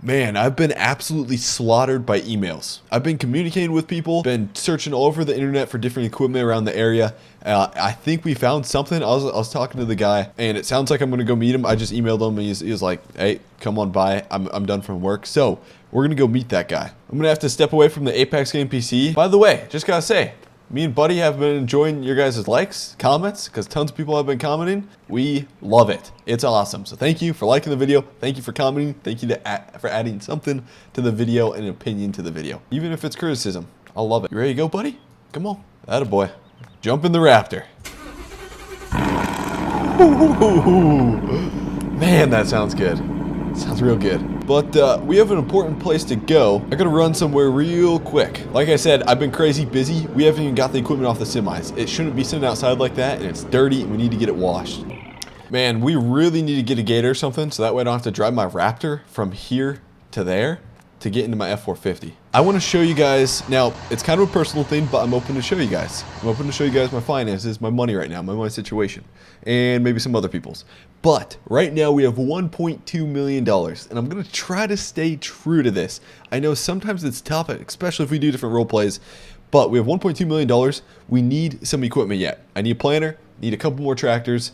Man, I've been absolutely slaughtered by emails. I've been communicating with people, been searching all over the internet for different equipment around the area. I think we found something. I was talking to the guy, and it sounds like I'm going to go meet him. I just emailed him, and he was like, hey, come on by. I'm done from work. So we're going to go meet that guy. I'm going to have to step away from the Apex game PC. By the way, just got to say, me and Buddy have been enjoying your guys' likes, comments, because tons of people have been commenting. We love it. It's awesome. So thank you for liking the video. Thank you for commenting. Thank you for adding something to the video and an opinion to the video. Even if it's criticism, I'll love it. You ready to go, buddy? Come on. Attaboy. Jump in the Raptor. Man, that sounds good. Sounds real good. But we have an important place to go. I gotta run somewhere real quick. Like I said, I've been crazy busy. We haven't even got the equipment off the semis. It shouldn't be sitting outside like that, and it's dirty, and we need to get it washed. Man, we really need to get a gator or something, so that way I don't have to drive my Raptor from here to there to get into my F450. I want to show you guys, now, it's kind of a personal thing, but I'm open to show you guys. I'm open to show you guys my finances, my money right now, my money situation, and maybe some other people's. But right now we have $1.2 million, and I'm going to try to stay true to this. I know sometimes it's tough, especially if we do different role plays, but we have $1.2 million. We need some equipment yet. I need a planter, need a couple more tractors,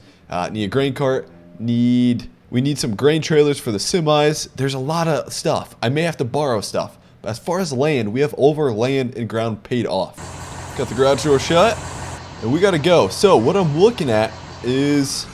need a grain cart, we need some grain trailers for the semis. There's a lot of stuff. I may have to borrow stuff. But as far as land, we have all of our land and ground paid off. Got the garage door shut, and we gotta go. So what I'm looking at is,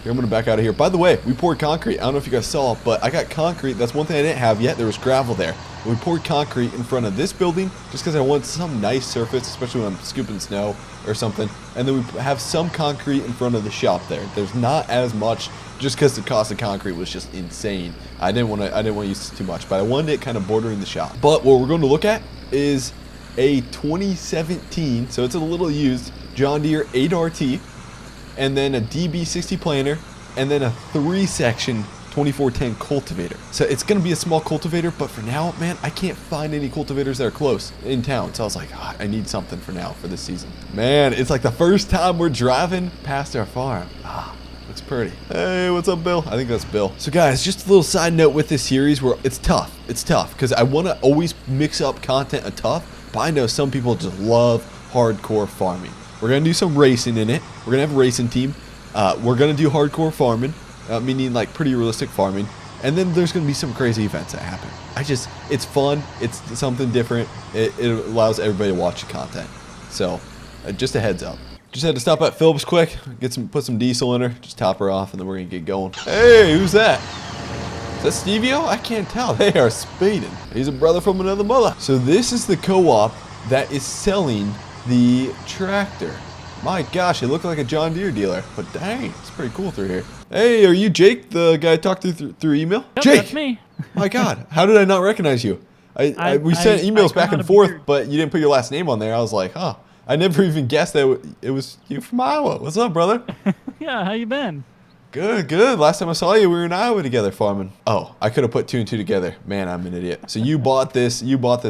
here, I'm gonna back out of here. By the way, we poured concrete. I don't know if you guys saw, but I got concrete. That's one thing I didn't have yet. There was gravel there. And we poured concrete in front of this building just because I want some nice surface, especially when I'm scooping snow or something. And then we have some concrete in front of the shop there. There's not as much, just because the cost of concrete was just insane. I didn't want to use too much, but I wanted it kind of bordering the shop. But what we're going to look at is a 2017, so it's a little used, John Deere 8RT, and then a DB60 planter, and then a 3-section 2410 cultivator. So it's going to be a small cultivator, but for now, man, I can't find any cultivators that are close in town. So I was like, oh, I need something for now for this season. Man, it's like the first time we're driving past our farm. Looks pretty. Hey, what's up, Bill? I think that's Bill. So guys, just a little side note with this series where it's tough. It's tough because I want to always mix up content and tough, but I know some people just love hardcore farming. We're going to do some racing in it. We're going to have a racing team. We're going to do hardcore farming, meaning like pretty realistic farming. And then there's going to be some crazy events that happen. It's fun. It's something different. It allows everybody to watch the content. So just a heads up. Just had to stop at Phillips quick, put some diesel in her, just top her off, and then we're gonna get going. Hey, who's that? Is that Stevio? I can't tell. They are speeding. He's a brother from another mother. So this is the co-op that is selling the tractor. My gosh, it looked like a John Deere dealer, but dang, it's pretty cool through here. Hey, are you Jake, the guy I talked to through email? Yep, Jake! That's me. My God, how did I not recognize you? We sent emails back and forth, but you didn't put your last name on there. I was like, huh. I never even guessed that it was you from Iowa. What's up, brother? Yeah, how you been? Good, good. Last time I saw you, we were in Iowa together farming. Oh, I could have put 2 and 2 together. Man, I'm an idiot. So you bought this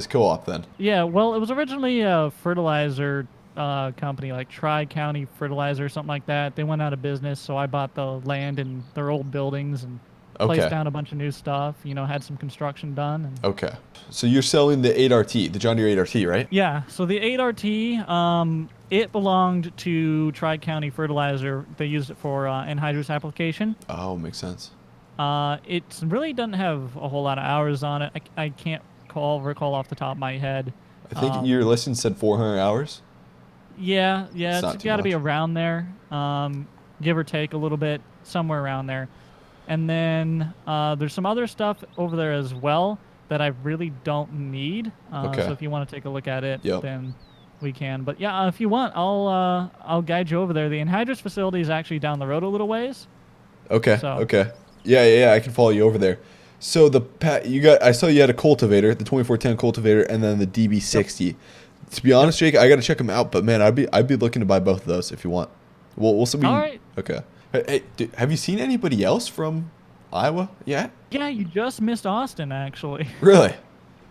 co-op then? Yeah, well, it was originally a fertilizer company, like Tri-County Fertilizer or something like that. They went out of business, so I bought the land and their old buildings and placed down a bunch of new stuff, had some construction done. And okay. So you're selling the 8RT, the John Deere 8RT, right? Yeah, so the 8RT, it belonged to Tri-County Fertilizer. They used it for anhydrous application. Oh, makes sense. It really doesn't have a whole lot of hours on it. I can't recall off the top of my head. I think your listing said 400 hours. Yeah, it's got to be around there, give or take a little bit, somewhere around there. And then there's some other stuff over there as well that I really don't need. Okay. So if you want to take a look at it, yep, then we can. But yeah, if you want, I'll guide you over there. The anhydrous facility is actually down the road a little ways. Okay. So. Okay. Yeah, I can follow you over there. So I saw you had a cultivator, the 2410 cultivator, and then the DB60. Yep. To be honest, Jake, I got to check them out. But man, I'd be looking to buy both of those if you want. We'll see. All right. Okay. Hey, have you seen anybody else from Iowa yet? Yeah, you just missed Austin, actually. Really?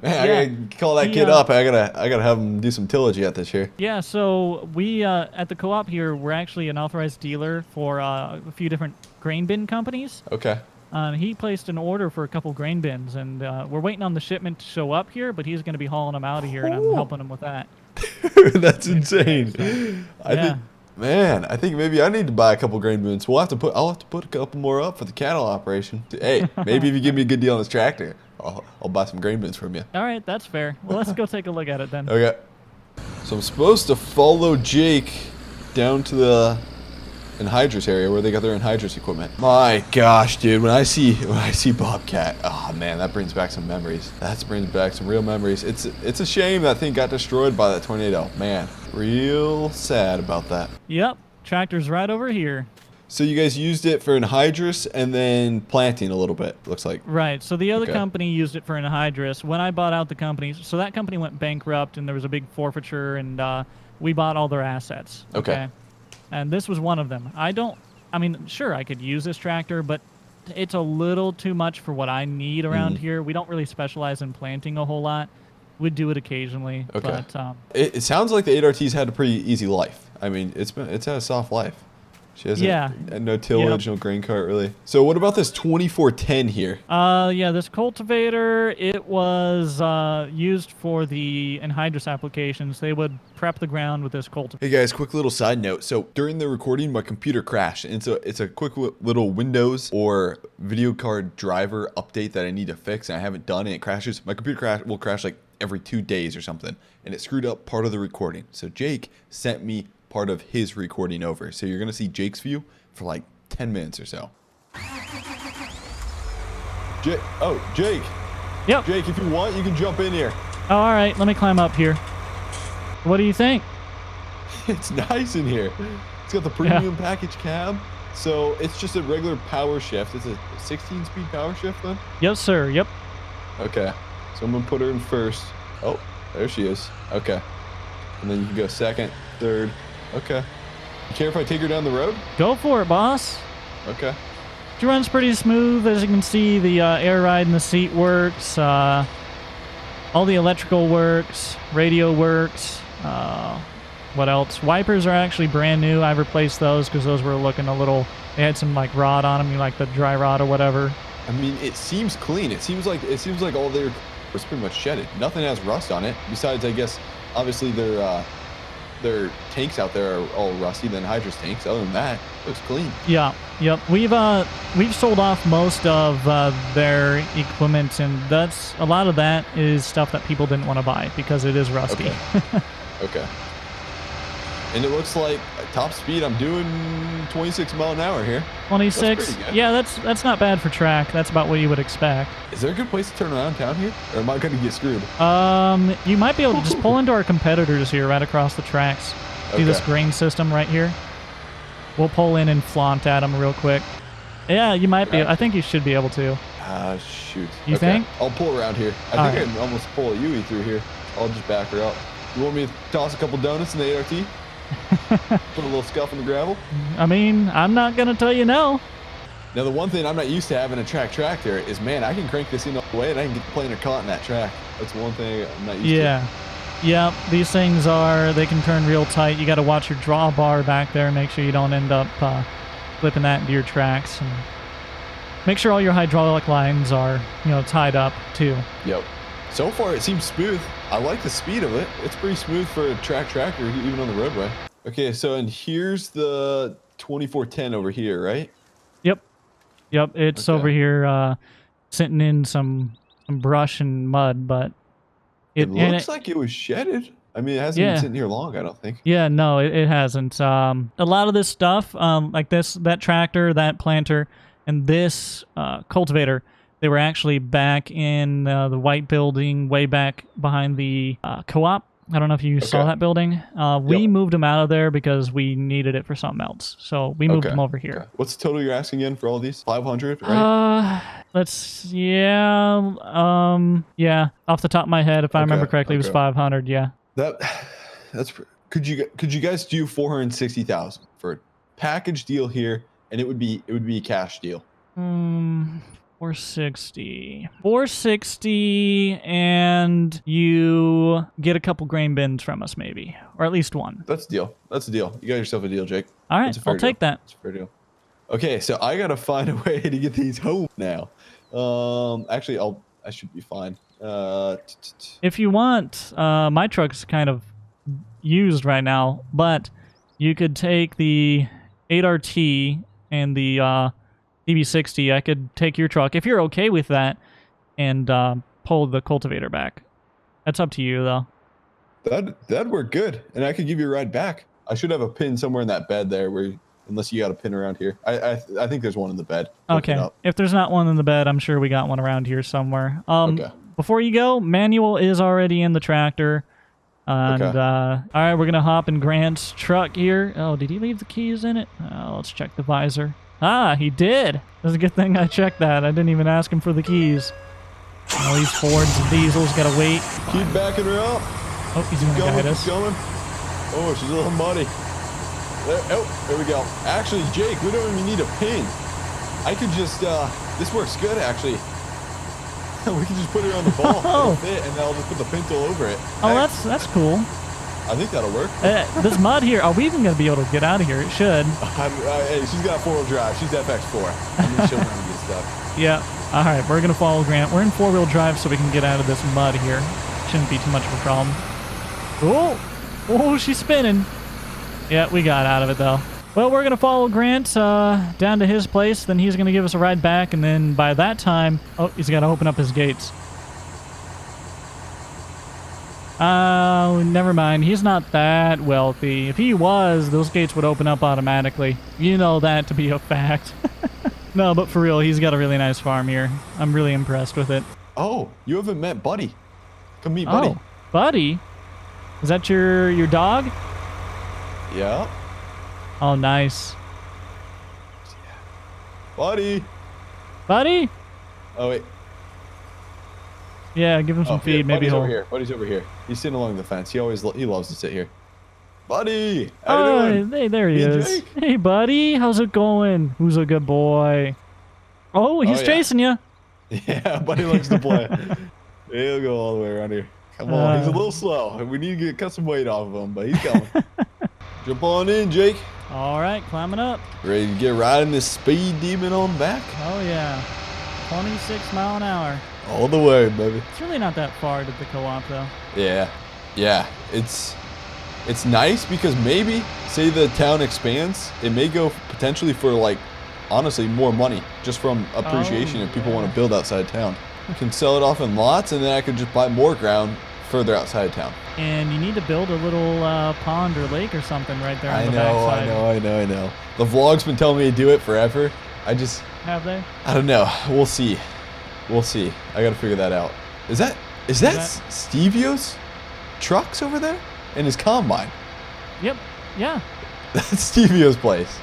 Man, yeah. I gotta call that kid up. I gotta have him do some tillage yet this year. Yeah, so we at the co-op here, we're actually an authorized dealer for a few different grain bin companies. Okay. He placed an order for a couple grain bins, and we're waiting on the shipment to show up here, but he's going to be hauling them out of here, and I'm helping him with that. That's insane. So, I think, man, I think maybe I need to buy a couple grain bins. I'll have to put a couple more up for the cattle operation. Hey, maybe if you give me a good deal on this tractor, I'll buy some grain bins from you. All right, that's fair. Well, let's go take a look at it then. Okay. So I'm supposed to follow Jake down to the anhydrous area where they got their anhydrous equipment. My gosh, dude, when I see Bobcat, oh man, that brings back some memories. That brings back some real memories. It's a shame that thing got destroyed by that tornado. Man, real sad about that. Yep, tractor's right over here. So you guys used it for anhydrous and then planting a little bit, looks like. Right, so the other company used it for anhydrous. When I bought out the company, so that company went bankrupt and there was a big forfeiture, and we bought all their assets. Okay. And this was one of them. I mean, sure, I could use this tractor, but it's a little too much for what I need around here. We don't really specialize in planting a whole lot. We'd do it occasionally. Okay. But, it sounds like the 8RT's had a pretty easy life. I mean, it's had a soft life. She has no tillage, no grain cart, really. So what about this 2410 here? Yeah, this cultivator, it was used for the anhydrous applications. They would prep the ground with this cultivator. Hey guys, quick little side note. So during the recording, my computer crashed. And it's a quick little Windows or video card driver update that I need to fix, and I haven't done it. It crashes. My computer will crash like every 2 days or something, and it screwed up part of the recording. So Jake sent me part of his recording over. So you're going to see Jake's view for like 10 minutes or so. Jake. Yep. Jake, if you want, you can jump in here. Oh, all right. Let me climb up here. What do you think? It's nice in here. It's got the premium package cab. So it's just a regular power shift. It's a 16-speed power shift then? Yes, sir. Yep. Okay. So I'm going to put her in first. Oh, there she is. Okay. And then you can go second, third. Okay. You care if I take her down the road? Go for it, boss. Okay. She runs pretty smooth. As you can see, the air ride in the seat works. All the electrical works. Radio works. What else? Wipers are actually brand new. I've replaced those because those were looking a little... They had some like rot on them, like the dry rot or whatever. I mean, it seems clean. It seems like all their was pretty much shedded. Nothing has rust on it. Besides, I guess, obviously their tanks out there are all rusty, then hydrous tanks. Other than that, it looks clean. Yeah, yep. We've sold off most of their equipment, and that's a lot of that is stuff that people didn't want to buy because it is rusty. Okay. Okay. And it looks like top speed, I'm doing 26 mile an hour here. 26? Yeah, that's not bad for track. That's about what you would expect. Is there a good place to turn around town here? Or am I going to get screwed? You might be able to just pull into our competitors here right across the tracks. See this grain system right here? We'll pull in and flaunt at them real quick. Yeah, you might be. I think you should be able to. Shoot. You think? I'll pull around here. I think I can almost pull a Yui through here. I'll just back her up. You want me to toss a couple donuts in the ART? Put a little scuff in the gravel? I mean, I'm not going to tell you no. Now, the one thing I'm not used to having a tractor is, man, I can crank this in all the way and I can get the planer caught in that track. That's one thing I'm not used to. Yeah, these things they can turn real tight. You got to watch your drawbar back there. Make sure you don't end up flipping that into your tracks. And make sure all your hydraulic lines are, tied up too. Yep. So far, it seems smooth. I like the speed of it. It's pretty smooth for a tractor, even on the roadway. Okay, so and here's the 2410 over here, right? Yep. It's over here, sitting in some brush and mud, but it looks like it was shedded. I mean, it hasn't been sitting here long, I don't think. Yeah, no, it hasn't. A lot of this stuff, like that tractor, that planter, and this cultivator, they were actually back in the white building way back behind the co-op. I don't know if you saw that building. We moved them out of there because we needed it for something else. So we moved them over here. Okay. What's the total you're asking again for all these? 500, right? Yeah. Off the top of my head, if I remember correctly, it was 500. Yeah. That's could you guys do 460,000 for a package deal here, and it would be a cash deal. 460, and you get a couple grain bins from us, maybe, or at least one. That's a deal. You got yourself a deal, Jake. All right, I'll take that. It's a fair deal. Okay, so I gotta find a way to get these home now. Actually, I should be fine. If you want, my truck's kind of used right now, but you could take the 8RT and the DB60. I could take your truck if you're okay with that and pull the cultivator back. That's up to you, though. That'd work good, and I could give you a ride back. I should have a pin somewhere in that bed there, unless you got a pin around here. I think there's one in the bed. Okay. If there's not one in the bed, I'm sure we got one around here somewhere. Okay. Before you go, manual is already in the tractor. And, okay. All right, we're going to hop in Grant's truck here. Oh, did he leave the keys in it? Let's check the visor. Ah, he did. That's a good thing I checked that. I didn't even ask him for the keys. All these Fords and diesels got to wait. Keep backing her up. Oh, he's going to guide us. Going. Oh, she's a little muddy. There we go. Actually, Jake, we don't even need a pin. I could just, this works good, actually. We can just put her on the ball and then I'll just put the pintle over it. Oh, that's cool. I think that'll work. This mud here, are we even going to be able to get out of here? It should. Hey, she's got 4-wheel drive. She's FX4. I mean, she'll learn to get stuff. Yeah. All right, we're going to follow Grant. We're in 4-wheel drive so we can get out of this mud here. Shouldn't be too much of a problem. Oh, she's spinning. Yeah, we got out of it, though. Well, we're going to follow Grant down to his place. Then he's going to give us a ride back. And then by that time... Oh, he's got to open up his gates. Oh, never mind. He's not that wealthy. If he was, those gates would open up automatically. You know that to be a fact. No, but for real, he's got a really nice farm here. I'm really impressed with it. Oh, you haven't met Buddy. Come meet Buddy. Oh, Buddy? Is that your dog? Yeah. Oh, nice. Buddy. Buddy? Oh, wait. Yeah, give him some feed. Maybe Buddy's he'll... over here. Buddy's over here. He's sitting along the fence. He loves to sit here. Buddy. How you doing? Hey, there he is. Jake? Hey, buddy. How's it going? Who's a good boy? Oh, he's chasing you. Yeah, Buddy likes to play. He'll go all the way around here. Come on. He's a little slow. We need to cut some weight off of him, but he's coming. Jump on in, Jake. All right, climbing up. Ready to get riding this speed demon on back? Oh, yeah. 26 mile an hour. All the way, baby. It's really not that far to the co-op, though. Yeah. Yeah. It's nice because maybe, say the town expands, it may go potentially for, like, honestly, more money just from appreciation if people want to build outside town. You can sell it off in lots, and then I could just buy more ground further outside of town. And you need to build a little pond or lake or something right there on the backside. I know. The vlog's been telling me to do it forever. Have they? I don't know. We'll see. I gotta figure that out. Is that Stevio's trucks over there? And his combine? Yep. Yeah. That's Stevio's place.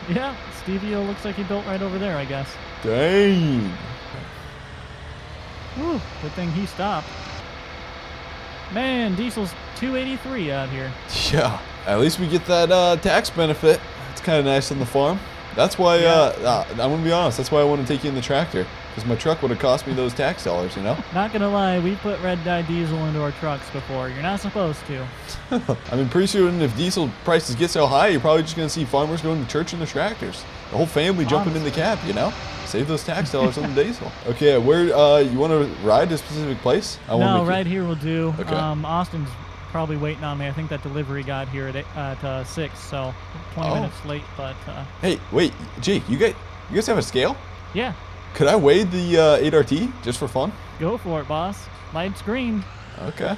Yeah. Stevio looks like he built right over there, I guess. Dang. Whew, good thing he stopped. Man, diesel's $2.83 out here. Yeah, at least we get that tax benefit. It's kind of nice on the farm. That's why, I'm going to be honest, that's why I want to take you in the tractor. Because my truck would have cost me those tax dollars, you know? Not going to lie, we put red dye diesel into our trucks before. You're not supposed to. I mean, pretty soon if diesel prices get so high, you're probably just going to see farmers going to church in their tractors. The whole family jumping in the cab, you know? Save those tax dollars on the diesel. Okay, where you want to ride to a specific place? No, right here will do. Okay. Austin's probably waiting on me. I think that delivery got here at 6, so 20 minutes late. But hey, wait, Jake, you guys have a scale? Yeah. Could I weigh the 8RT just for fun? Go for it, boss. Lights green. Okay.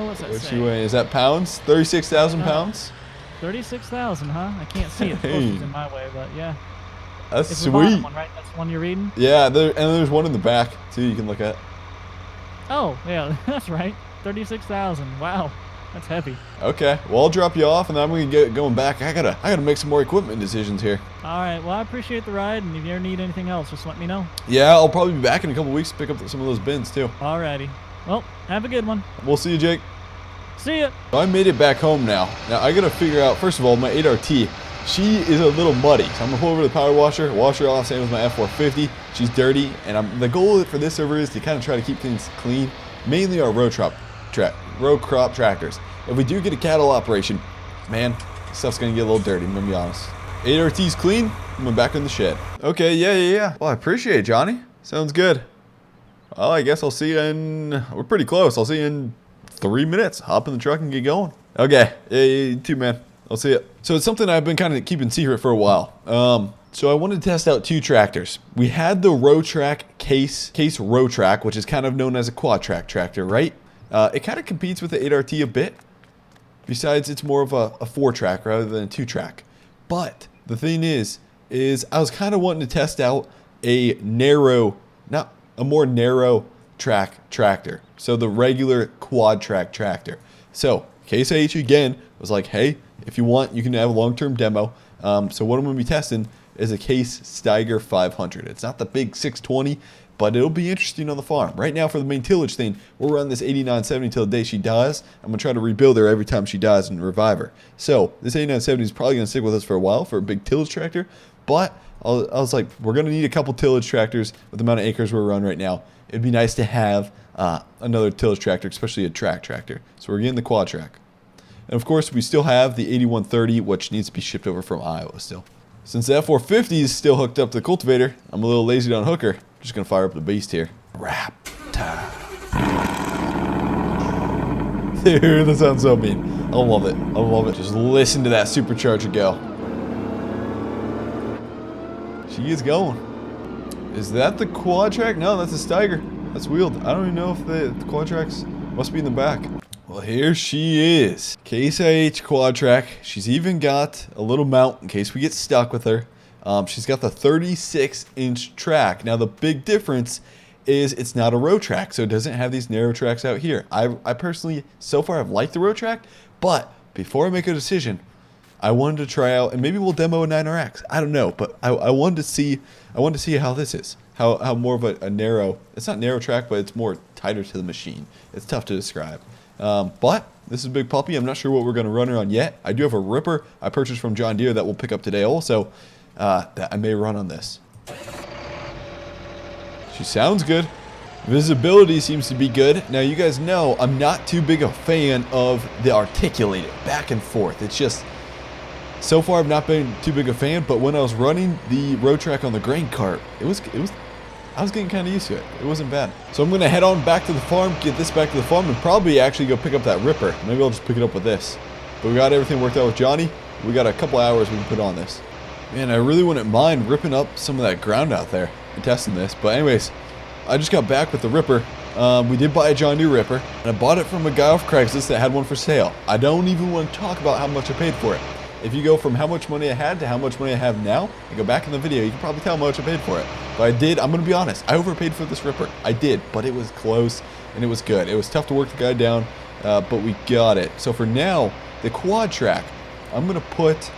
What's that What's say? she weighing? Is that pounds? 36,000 pounds? 36,000, huh? I can't see it. It's in my way, but yeah. That's it's sweet. The bottom one, right? That's the one you're reading? Yeah, and there's one in the back, too, you can look at. Oh, yeah, that's right. 36,000. Wow, that's heavy. Okay, well, I'll drop you off, and then I'm going to get going back. I gotta make some more equipment decisions here. All right, well, I appreciate the ride, and if you ever need anything else, just let me know. Yeah, I'll probably be back in a couple weeks to pick up some of those bins, too. All righty. Well, have a good one. We'll see you, Jake. See ya. I made it back home now. Now, I gotta figure out, first of all, my 8RT. She is a little muddy, so I'm gonna pull over to the power washer, wash her off, same with my F450. She's dirty, and the goal for this server is to kind of try to keep things clean, mainly our row crop tractors. If we do get a cattle operation, Man, this stuff's gonna get a little dirty, I'm gonna be honest. 8RT's clean. I'm back in the shed. Okay, yeah. Well, I appreciate it, Johnny. Sounds good. Well, I guess I'll see you in... We're pretty close. I'll see you in 3 minutes. Hop in the truck and get going. Okay. Yeah, you too, man. I'll see you. So it's something I've been kind of keeping secret for a while. So I wanted to test out 2 tractors. We had the Rotrack Case Rotrack, which is kind of known as a quad track tractor, right? It kind of competes with the 8RT a bit. Besides, it's more of a 4-track rather than a 2-track. But the thing is I was kind of wanting to test out a more narrow track tractor. So the regular quad track tractor. So Case IH again was like, hey, if you want, you can have a long-term demo. So what I'm going to be testing is a Case Steiger 500. It's not the big 620, but it'll be interesting on the farm. Right now for the main tillage thing, we'll run this 8970 till the day she dies. I'm going to try to rebuild her every time she dies and revive her. So this 8970 is probably going to stick with us for a while for a big tillage tractor. But I was like, we're going to need a couple tillage tractors with the amount of acres we're running right now. It'd be nice to have another tillage tractor, especially a track tractor. So we're getting the quad track. And of course, we still have the 8130, which needs to be shipped over from Iowa still. Since the F450 is still hooked up to the cultivator, I'm a little lazy to unhook her. Just going to fire up the beast here. Rap time. Dude, that sounds so mean. I love it. I love it. Just listen to that supercharger go. She is going. Is that the quad track? No, that's a Steiger. That's wheeled. I don't even know if the quad tracks must be in the back. Well, here she is. Case IH quad track. She's even got a little mount in case we get stuck with her. She's got the 36-inch track. Now, the big difference is it's not a road track, so it doesn't have these narrow tracks out here. I personally, so far, have liked the road track, but before I make a decision, I wanted to try out, and maybe we'll demo a 9RX. I don't know, but I wanted to see how this is. How more of a narrow, it's not narrow track, but it's more tighter to the machine. It's tough to describe. But this is a big puppy. I'm not sure what we're going to run her on yet. I do have a Ripper I purchased from John Deere that we'll pick up today also, that I may run on this. She sounds good. Visibility seems to be good. Now, you guys know I'm not too big a fan of the articulated back and forth. It's just, so far I've not been too big a fan, but when I was running the road track on the grain cart, I was getting kind of used to it. It wasn't bad. So I'm going to head on back to the farm, get this back to the farm, and probably actually go pick up that Ripper. Maybe I'll just pick it up with this. But we got everything worked out with Johnny. We got a couple hours we can put on this. Man, I really wouldn't mind ripping up some of that ground out there and testing this. But anyways, I just got back with the Ripper. We did buy a John Deere Ripper, and I bought it from a guy off Craigslist that had one for sale. I don't even want to talk about how much I paid for it. If you go from how much money I had to how much money I have now, and go back in the video, you can probably tell how much I paid for it. But I did, I'm going to be honest, I overpaid for this Ripper. I did, but it was close, and it was good. It was tough to work the guy down, but we got it. So for now, the quad track, I'm going to put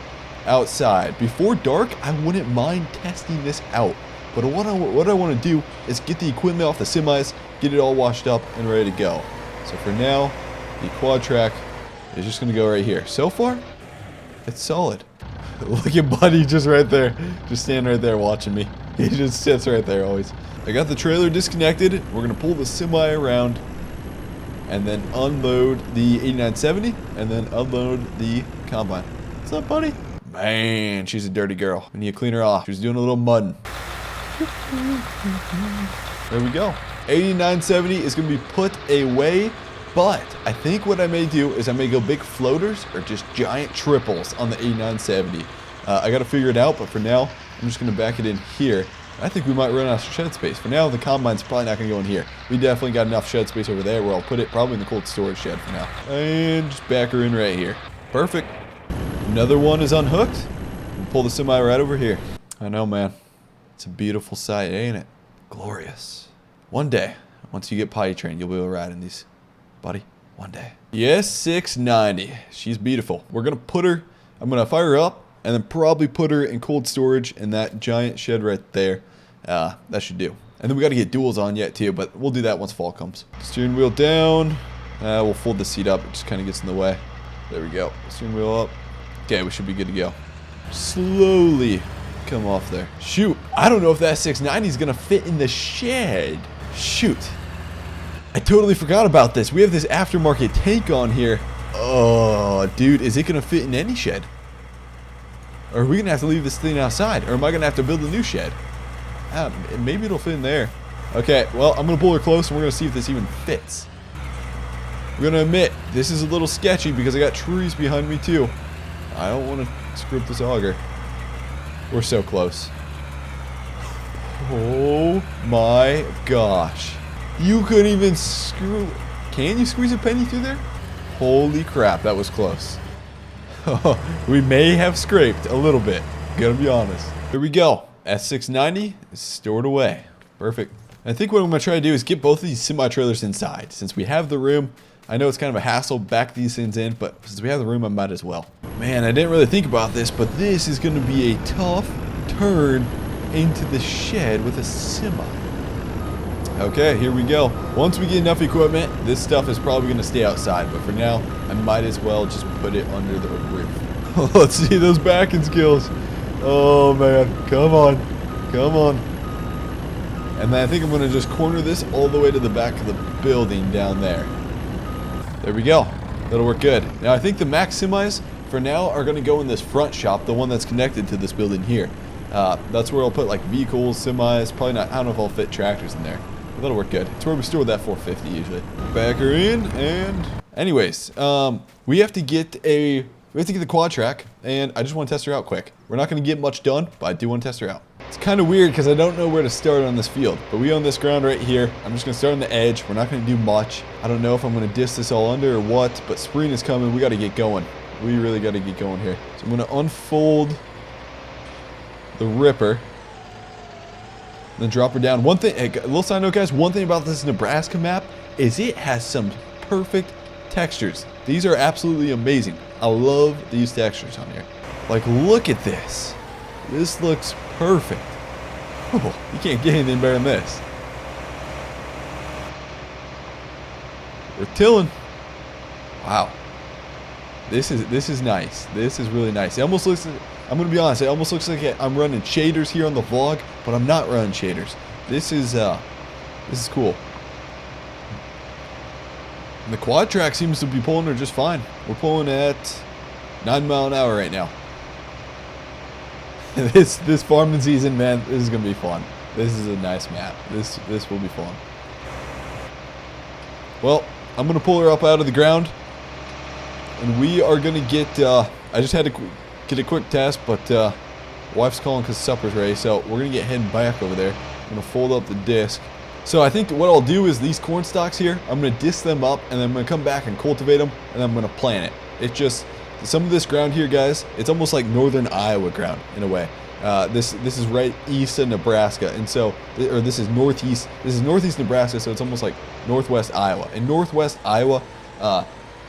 outside. Before dark, I wouldn't mind testing this out. But what I want to do is get the equipment off the semis, get it all washed up and ready to go. So for now, the quad track is just going to go right here. So far, it's solid. Look at Buddy just right there. Just standing right there watching me. He just sits right there always. I got the trailer disconnected. We're going to pull the semi around and then unload the 8970 and then unload the combine. What's up, Buddy? Man, she's a dirty girl. We need to clean her off. She was doing a little mudding. There we go. 8970 is going to be put away. But I think what I may do is I may go big floaters or just giant triples on the 8970. I got to figure it out, but for now, I'm just going to back it in here. I think we might run out of shed space. For now, the combine's probably not going to go in here. We definitely got enough shed space over there where I'll put it probably in the cold storage shed for now. And just back her in right here. Perfect. Another one is unhooked. We'll pull the semi right over here. I know, man. It's a beautiful sight, ain't it? Glorious. One day, once you get potty trained, you'll be able to ride in these. Buddy, one day. Yes, 690. She's beautiful. We're going to put her, I'm going to fire her up and then probably put her in cold storage in that giant shed right there. That should do. And then we got to get duals on yet too, but we'll do that once fall comes. Steering wheel down. We'll fold the seat up. It just kind of gets in the way. There we go. Steering wheel up. Okay, we should be good to go. Slowly come off there. Shoot. I don't know if that 690 is going to fit in the shed. Shoot. I totally forgot about this. We have this aftermarket tank on here. Oh, dude, is it going to fit in any shed? Or are we going to have to leave this thing outside? Or am I going to have to build a new shed? Maybe it'll fit in there. Okay, well, I'm going to pull her close and we're going to see if this even fits. I'm going to admit, this is a little sketchy because I got trees behind me too. I don't want to screw up this auger. We're so close. Oh my gosh. You couldn't even screw... Can you squeeze a penny through there? Holy crap, that was close. We may have scraped a little bit. Gotta be honest. Here we go. S690 is stored away. Perfect. I think what I'm going to try to do is get both of these semi-trailers inside. Since we have the room, I know it's kind of a hassle back these things in, but since we have the room, I might as well. Man, I didn't really think about this, but this is going to be a tough turn into the shed with a semi. Okay, here we go. Once we get enough equipment, this stuff is probably going to stay outside, but for now, I might as well just put it under the roof. Let's see those backing skills. Oh man, come on, come on. And then I think I'm going to just corner this all the way to the back of the building down there. There we go. That'll work good. Now I think the max semis for now are going to go in this front shop, the one that's connected to this building here. That's where I'll put like vehicles, semis, probably not, I don't know if I'll fit tractors in there. But that'll work good. It's where we store that 450 usually. Back her in and... Anyways, we have to get the quad track, and I just want to test her out quick. We're not going to get much done, but I do want to test her out. It's kind of weird because I don't know where to start on this field, but we own this ground right here. I'm just going to start on the edge. We're not going to do much. I don't know if I'm going to disc this all under or what, but spring is coming. We got to get going. We really got to get going here. So I'm going to unfold the ripper, then drop her down. One thing, a little side note, guys, one thing about this Nebraska map is it has some perfect textures. These are absolutely amazing. I love these textures on here. Like, look at this. This looks perfect. Oh, you can't get anything better than this. We're tilling. Wow. This is nice. This is really nice. It almost looks, I'm going to be honest, it almost looks like I'm running shaders here on the vlog, but I'm not running shaders. This is cool. And the quad track seems to be pulling her just fine. We're pulling at 9 miles an hour right now. This farming season, man, this is going to be fun. This is a nice map. This will be fun. Well, I'm going to pull her up out of the ground. And we are going to get, I just had to get a quick test, but wife's calling because supper's ready. So we're going to get heading back over there. I'm going to fold up the disc. So I think what I'll do is these corn stalks here, I'm going to disc them up, and then I'm going to come back and cultivate them, and then I'm going to plant it. It's just, some of this ground here, guys, it's almost like northern Iowa ground in a way. This is right east of Nebraska, and so, or this is northeast Nebraska, so it's almost like northwest Iowa. In northwest Iowa,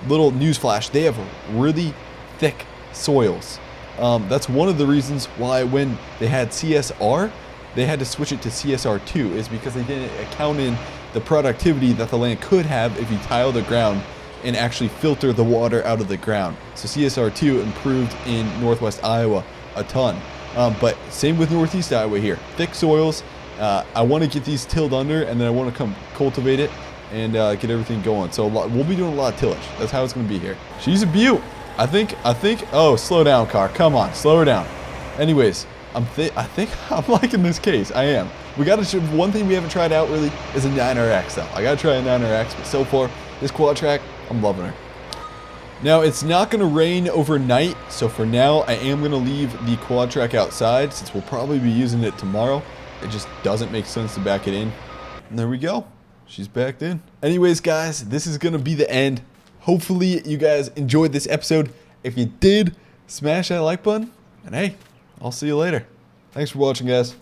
little news flash, they have really thick soils. That's one of the reasons why when they had CSR, they had to switch it to CSR2, is because they didn't account in the productivity that the land could have if you tile the ground and actually filter the water out of the ground. So CSR2 improved in northwest Iowa a ton. But same with northeast Iowa here. Thick soils. I want to get these tilled under, and then I want to come cultivate it and get everything going. So we'll be doing a lot of tillage. That's how it's going to be here. She's a beaut. I think, oh, slow down, car. Come on, slow her down. Anyways, I think I'm liking this case. I am. We got to, one thing we haven't tried out really is a 9RX though. I got to try a 9RX, but so far, this quad track, I'm loving her. Now, it's not going to rain overnight, so for now, I am going to leave the quad track outside since we'll probably be using it tomorrow. It just doesn't make sense to back it in. And there we go. She's backed in. Anyways, guys, this is going to be the end. Hopefully, you guys enjoyed this episode. If you did, smash that like button. And hey, I'll see you later. Thanks for watching, guys.